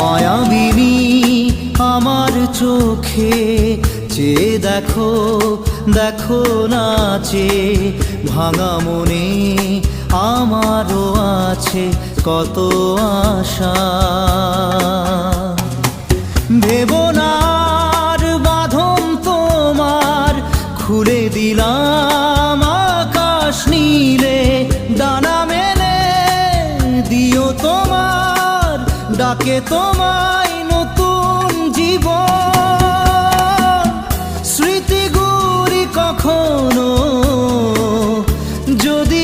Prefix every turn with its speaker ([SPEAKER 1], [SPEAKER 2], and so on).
[SPEAKER 1] মায়াবিনী আমার চোখে চেয়ে দেখো, দেখো নাচে ভাঙা মনে আমারও আছে কত আশা। ভেবো না আর বাঁধন তোমার, খুলে দিলাম আকাশ নীলে, ডানা মেলে দিও তোমার ডাকে তোমায় নতুন জীবন। স্মৃতিগুলি কখনো যদি